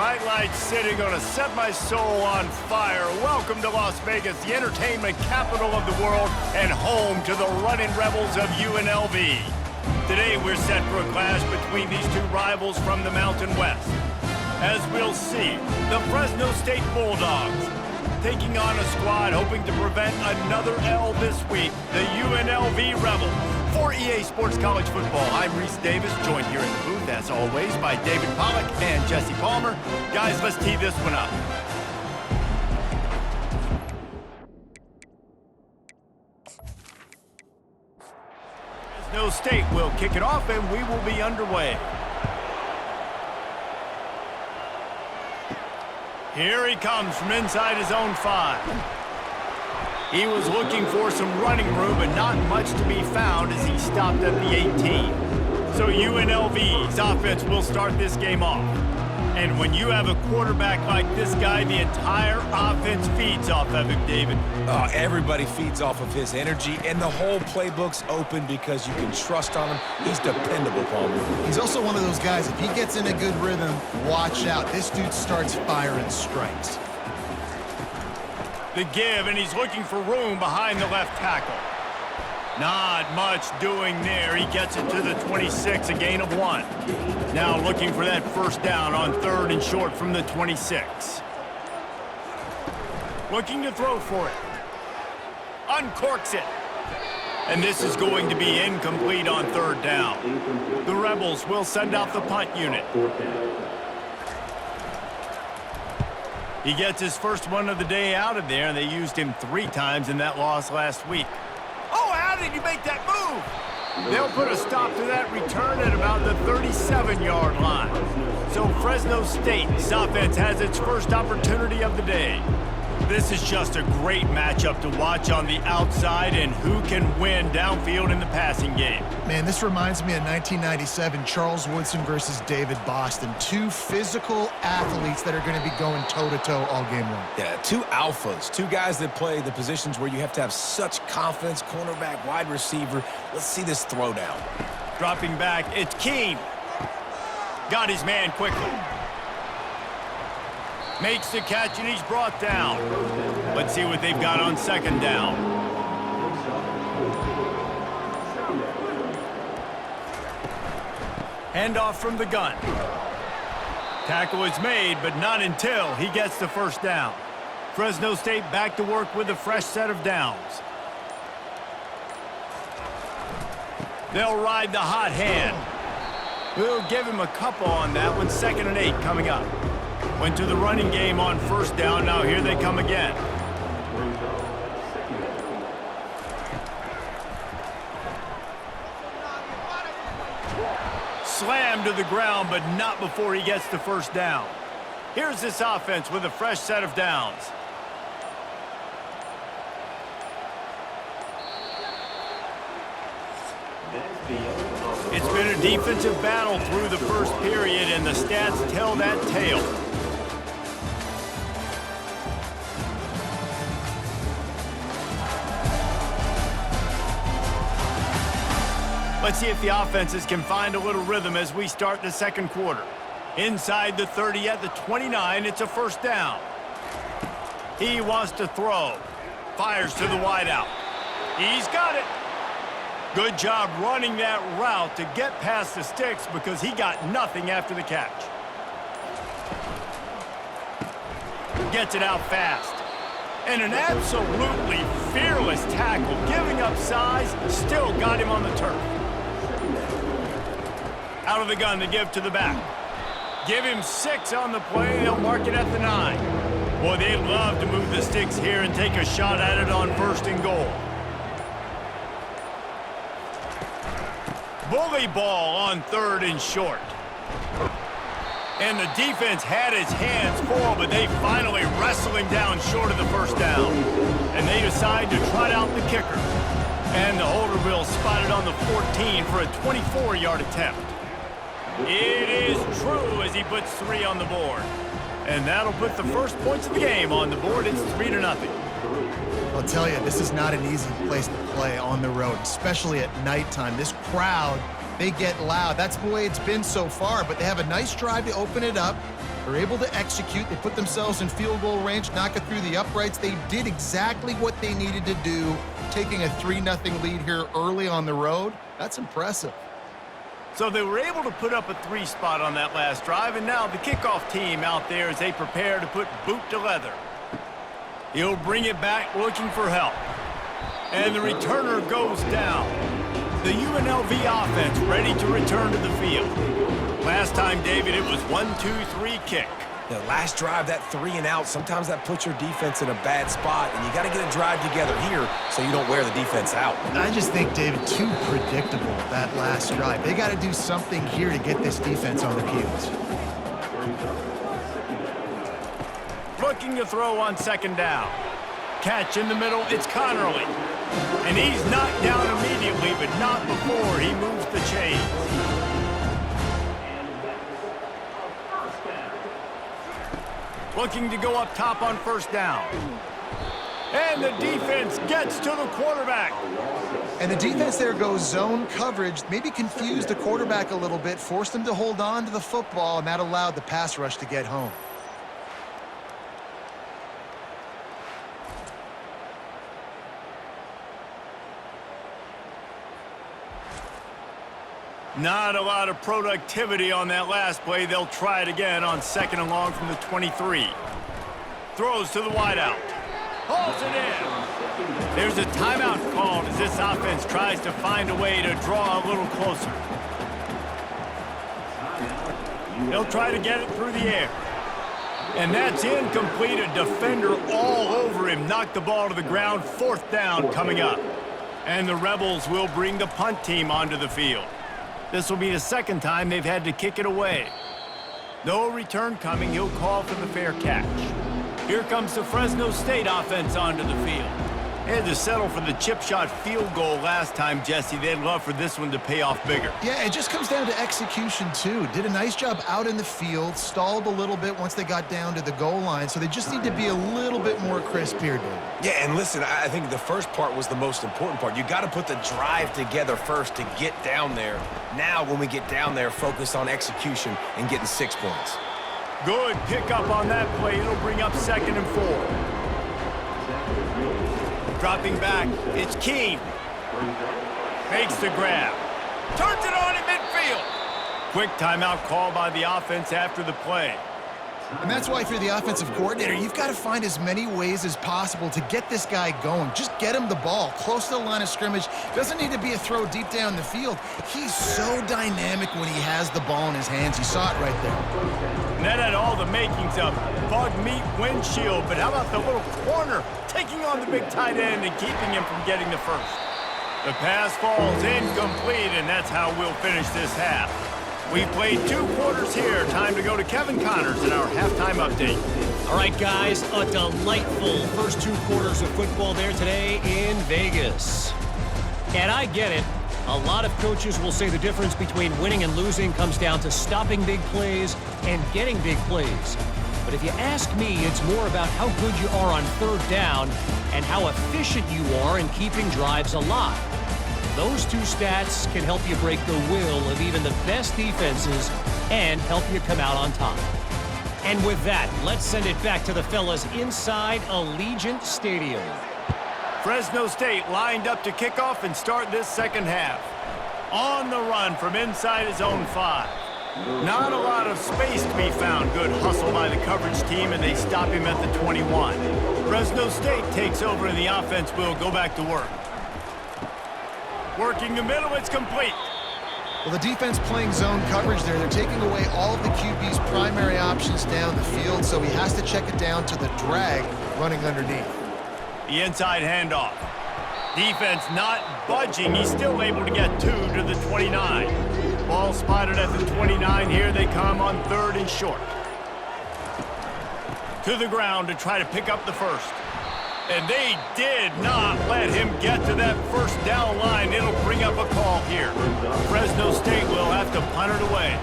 Bright Light City, gonna set my soul on fire. Welcome to Las Vegas, the entertainment capital of the world and home to the running rebels of UNLV. Today we're set for a clash between these two rivals from the Mountain West. As we'll see, the Fresno State Bulldogs taking on a squad hoping to prevent another L this week, the UNLV Rebels. For EA Sports College Football, I'm Reese Davis, joined here in the booth, as always, by David Pollack and Jesse Palmer. Guys, let's tee this one up. Fresno State will kick it off, and we will be underway. Here he comes from inside his own 5. He was looking for some running room, but not much to be found as he stopped at the 18. So UNLV's offense will start this game off. And when you have a quarterback like this guy, the entire offense feeds off of him, David. Everybody feeds off of his energy, and the whole playbook's open because you can trust on him. He's dependable, Palmer. He's also one of those guys, if he gets in a good rhythm, watch out. This dude starts firing strikes. The give, and he's looking for room behind the left tackle. Not much doing there. He gets it to the 26, a gain of 1. Now looking for that first down on 3rd and short from the 26. Looking to throw for it. Uncorks it. And this is going to be incomplete on 3rd down. The Rebels will send out the punt unit. He gets his first one of the day out of there, and they used him 3 times in that loss last week. Oh, how did he make that move? They'll put a stop to that return at about the 37-yard line. So Fresno State's offense has its first opportunity of the day. This is just a great matchup to watch on the outside and who can win downfield in the passing game. Man, this reminds me of 1997, Charles Woodson versus David Boston. 2 physical athletes that are going to be going toe-to-toe all game long. Yeah, 2 alphas, 2 guys that play the positions where you have to have such confidence, cornerback, wide receiver. Let's see this throwdown. Dropping back, it's Keene. Got his man quickly. Makes the catch, and he's brought down. Let's see what they've got on 2nd down. Handoff from the gun. Tackle is made, but not until he gets the first down. Fresno State back to work with a fresh set of downs. They'll ride the hot hand. We'll give him a couple on that one. 2nd and 8 coming up. Went to the running game on 1st down. Now here they come again. Slammed to the ground, but not before he gets the first down. Here's this offense with a fresh set of downs. It's been a defensive battle through the first period, and the stats tell that tale. Let's see if the offenses can find a little rhythm as we start the 2nd quarter. Inside the 30 at the 29, it's a first down. He wants to throw. Fires to the wideout. He's got it. Good job running that route to get past the sticks because he got nothing after the catch. Gets it out fast. And an absolutely fearless tackle, giving up size, still got him on the turf. Out of the gun to give to the back. Give him 6 on the play. They'll mark it at the 9. Boy, they'd love to move the sticks here and take a shot at it on 1st and goal. Bully ball on 3rd and short. And the defense had his hands full, but they finally wrestle him down short of the first down. And they decide to trot out the kicker. And the holder will spot it on the 14 for a 24-yard attempt. It is true as he puts 3 on the board. And that'll put the first points of the game on the board. It's 3-0. I'll tell you, this is not an easy place to play on the road, especially at nighttime. This crowd, they get loud. That's the way it's been so far, but they have a nice drive to open it up. They're able to execute. They put themselves in field goal range, knock it through the uprights. They did exactly what they needed to do, taking a 3-0 lead here early on the road. That's impressive. So they were able to put up a 3 spot on that last drive, and now the kickoff team out there as they prepare to put boot to leather. He'll bring it back looking for help. And the returner goes down. The UNLV offense ready to return to the field. Last time, David, it was 1-2-3 kick. The last drive, that 3 and out, sometimes that puts your defense in a bad spot, and you got to get a drive together here so you don't wear the defense out. I just think, David, too predictable, that last drive. They got to do something here to get this defense on their heels. Looking to throw on 2nd down. Catch in the middle, it's Connerly. And he's knocked down immediately, but not before he moves the chains. Looking to go up top on 1st down. And the defense gets to the quarterback. And the defense there goes zone coverage, maybe confused the quarterback a little bit, forced him to hold on to the football, and that allowed the pass rush to get home. Not a lot of productivity on that last play. They'll try it again on 2nd and long from the 23. Throws to the wideout. Hauls it in. There's a timeout called as this offense tries to find a way to draw a little closer. They'll try to get it through the air. And that's incomplete. A defender all over him. Knocked the ball to the ground. 4th down coming up. And the Rebels will bring the punt team onto the field. This will be the 2nd time they've had to kick it away. No return coming. He'll call for the fair catch. Here comes the Fresno State offense onto the field. They had to settle for the chip shot field goal last time, Jesse. They'd love for this one to pay off bigger. Yeah, it just comes down to execution, too. Did a nice job out in the field, stalled a little bit once they got down to the goal line, so they just need to be a little bit more crisp here, David. Yeah, and listen, I think the first part was the most important part. You got to put the drive together first to get down there. Now, when we get down there, focus on execution and getting 6 points. Good pickup on that play. It'll bring up 2nd and 4. Dropping back, it's Keene. Makes the grab. Turns it on in midfield. Quick timeout call by the offense after the play. And that's why if you're the offensive coordinator, you've got to find as many ways as possible to get this guy going. Just get him the ball close to the line of scrimmage. Doesn't need to be a throw deep down the field. He's so dynamic when he has the ball in his hands. You saw it right there. And that had all the makings of bug meat windshield, but how about the little corner taking on the big tight end and keeping him from getting the first? The pass falls incomplete, and that's how we'll finish this half. We've played 2 quarters here. Time to go to Kevin Connors in our halftime update. All right, guys, a delightful first 2 quarters of football there today in Vegas. And I get it. A lot of coaches will say the difference between winning and losing comes down to stopping big plays and getting big plays. But if you ask me, it's more about how good you are on 3rd down and how efficient you are in keeping drives alive. Those 2 stats can help you break the will of even the best defenses and help you come out on top. And with that, let's send it back to the fellas inside Allegiant Stadium. Fresno State lined up to kick off and start this 2nd half. On the run from inside his own 5. Not a lot of space to be found. Good hustle by the coverage team, and they stop him at the 21. Fresno State takes over, and the offense will go back to work. Working the middle, it's complete. Well, the defense playing zone coverage there. They're taking away all of the QB's primary options down the field, so he has to check it down to the drag running underneath. The inside handoff. Defense not budging. He's still able to get 2 to the 29. Ball spotted at the 29. Here they come on 3rd and short. To the ground to try to pick up the first. And they did not let him get to that 1st down line. It'll bring up a call here. Fresno State will have to punt it away.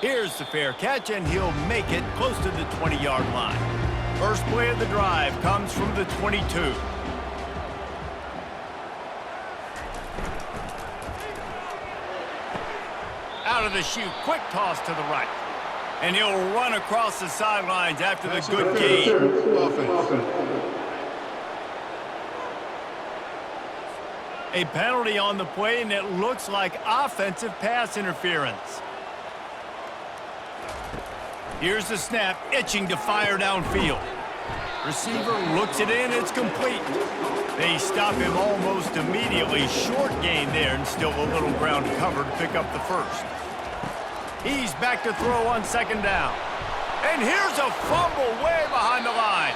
Here's the fair catch, and he'll make it close to the 20-yard line. First play of the drive comes from the 22. out of the chute. Quick toss to the right. And he'll run across the sidelines after the good gain. A penalty on the play, and it looks like offensive pass interference. Here's the snap, itching to fire downfield. Receiver looks it in, it's complete. They stop him almost immediately. Short gain there, and still a little ground to cover to pick up the first. He's back to throw on second down. And here's a fumble way behind the line.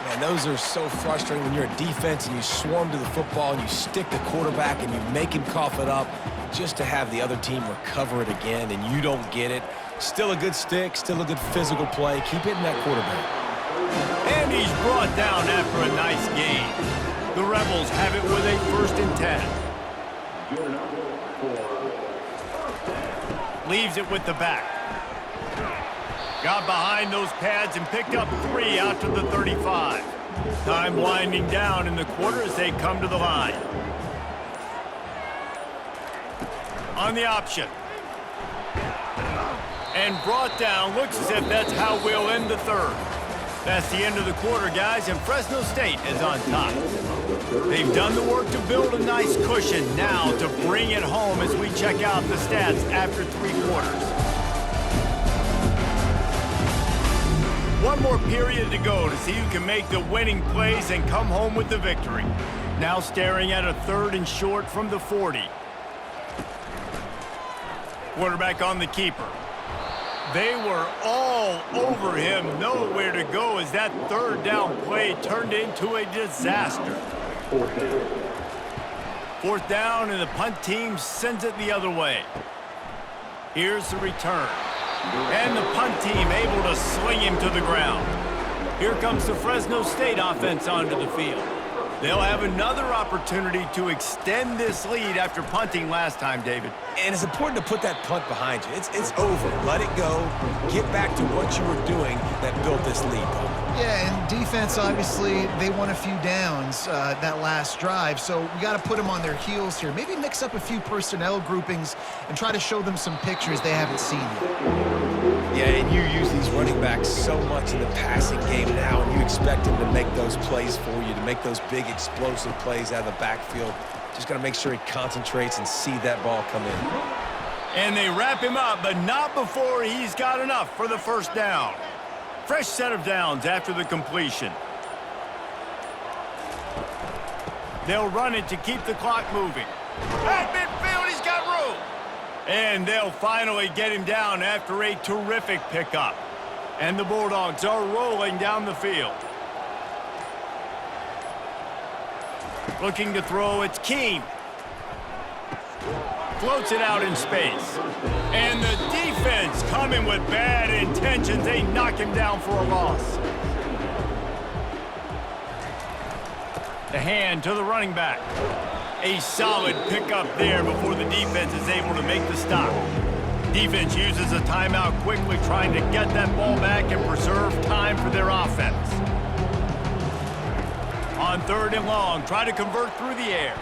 Man, those are so frustrating when you're a defense and you swarm to the football and you stick the quarterback and you make him cough it up just to have the other team recover it again and you don't get it. Still a good stick, still a good physical play. Keep hitting that quarterback. And he's brought down after a nice gain. The Rebels have it with a 1st and 10. Leaves it with the back. Got behind those pads and picked up 3 out to the 35. Time winding down in the quarter as they come to the line. On the option. And brought down. Looks as if that's how we'll end the third. That's the end of the quarter, guys, and Fresno State is on top. They've done the work to build a nice cushion now to bring it home as we check out the stats after 3 quarters. One more period to go to see who can make the winning plays and come home with the victory. Now staring at a 3rd and short from the 40. Quarterback on the keeper. They were all over him, nowhere to go as that 3rd down play turned into a disaster. 4th down, and the punt team sends it the other way. Here's the return. And the punt team able to sling him to the ground. Here comes the Fresno State offense onto the field. They'll have another opportunity to extend this lead after punting last time, David. And it's important to put that punt behind you. It's over. Let it go. Get back to what you were doing that built this lead, Paul. Yeah, and defense, obviously, they won a few downs that last drive, so we got to put them on their heels here. Maybe mix up a few personnel groupings and try to show them some pictures they haven't seen yet. Yeah, and you use these running backs so much in the passing game now, and you expect them to make those plays for you, to make those big explosive plays out of the backfield. Just got to make sure he concentrates and see that ball come in. And they wrap him up, but not before he's got enough for the 1st down. Fresh set of downs after the completion. They'll run it to keep the clock moving. At midfield, he's got room. And they'll finally get him down after a terrific pickup. And the Bulldogs are rolling down the field. Looking to throw, it's Keene. Floats it out in space. And the defense coming with bad intentions. They knock him down for a loss. The hand to the running back. A solid pickup there before the defense is able to make the stop. Defense uses a timeout quickly, trying to get that ball back and preserve time for their offense. On 3rd and long, try to convert through the air.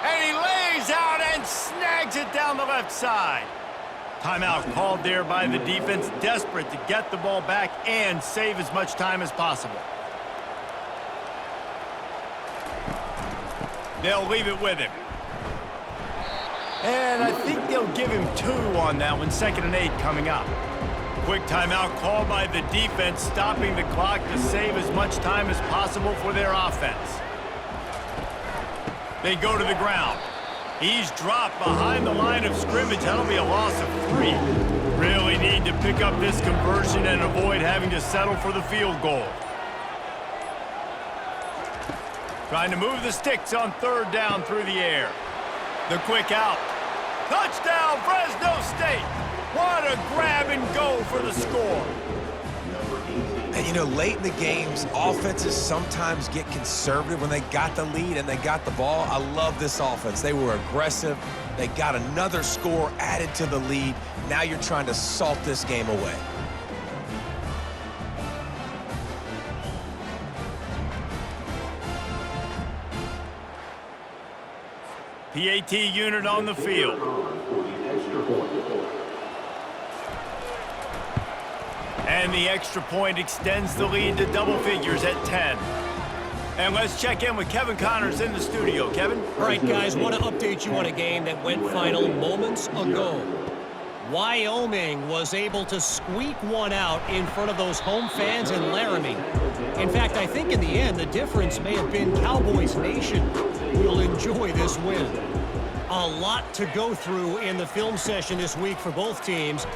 And he lays out and snags it down the left side. Timeout called there by the defense, desperate to get the ball back and save as much time as possible. They'll leave it with him. And I think they'll give him 2 on that one, 2nd and 8 coming up. Quick timeout called by the defense, stopping the clock to save as much time as possible for their offense. They go to the ground. He's dropped behind the line of scrimmage. That'll be a loss of 3. Really need to pick up this conversion and avoid having to settle for the field goal. Trying to move the sticks on 3rd down through the air. The quick out. Touchdown, Fresno State. What a grab and go for the score. And, you know, late in the games, offenses sometimes get conservative when they got the lead and they got the ball. I love this offense. They were aggressive. They got another score added to the lead. Now you're trying to salt this game away. PAT unit on the field. And the extra point extends the lead to double figures at 10. And let's check in with Kevin Connors in the studio. Kevin? All right, guys, want to update you on a game that went final moments ago. Wyoming was able to squeak one out in front of those home fans in Laramie. In fact, I think in the end, the difference may have been Cowboys Nation will enjoy this win. A lot to go through in the film session this week for both teams.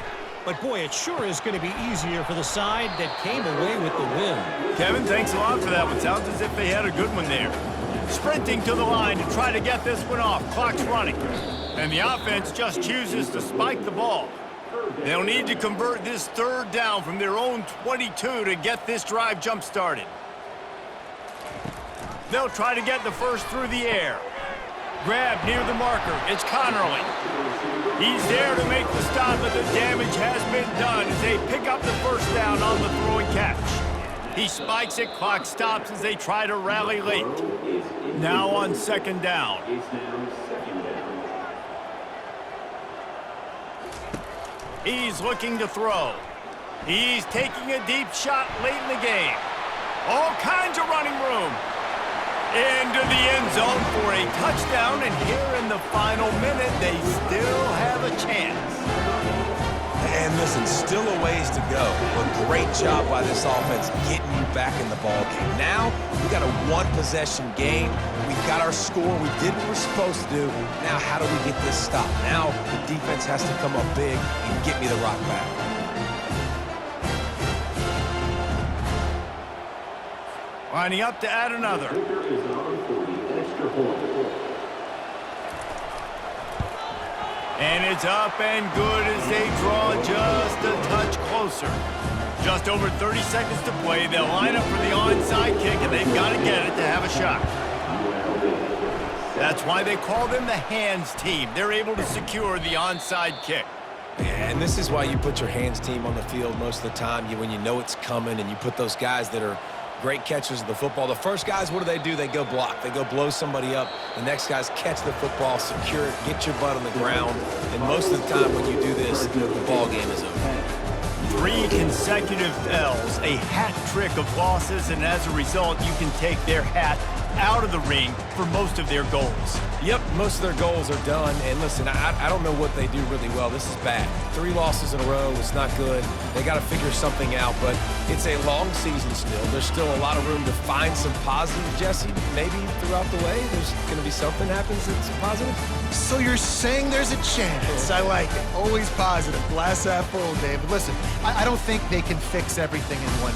But, boy, it sure is going to be easier for the side that came away with the win. Kevin, thanks a lot for that one. Sounds as if they had a good one there. Sprinting to the line to try to get this one off. Clock's running. And the offense just chooses to spike the ball. They'll need to convert this third down from their own 22 to get this drive jump-started. They'll try to get the first through the air. Grab near the marker. It's Connerly. He's there to make the stop, but the damage has been done as they pick up the first down on the throw and catch. He spikes it. Clock stops as they try to rally late. Now on second down. He's looking to throw. He's taking a deep shot late in the game. All kinds of running room. Into the end zone for a touchdown, and here in the final minute, they still have a chance. And listen, still a ways to go, but great job by this offense getting you back in the ball game. Now, we got a one-possession game. We got our score. We did what we're supposed to do. Now, how do we get this stopped? Now, the defense has to come up big and get me the rock back. Lining up to add another. And it's up and good as they draw just a touch closer. Just over 30 seconds to play. They'll line up for the onside kick, and they've got to get it to have a shot. That's why they call them the hands team. They're able to secure the onside kick. And this is why you put your hands team on the field most of the time. When you know it's coming, and you put those guys that are great catchers of the football. The first guys, what do? They go block. They go blow somebody up. The next guys catch the football, secure it, get your butt on the ground. And most of the time when you do this, the ball game is over. 3 consecutive L's, a hat trick of losses, and as a result, you can take their hat out of the ring for most of their goals. Yep, most of their goals are done. And listen, I don't know what they do really well. This is bad. 3 losses in a row. It's not good. They got to figure something out, but it's a long season still. There's still a lot of room to find some positive, Jesse. Maybe throughout the way, there's going to be something happens that's positive. So you're saying there's a chance. I like it. Always positive. Glass half full, David. Listen, I don't think they can fix everything in one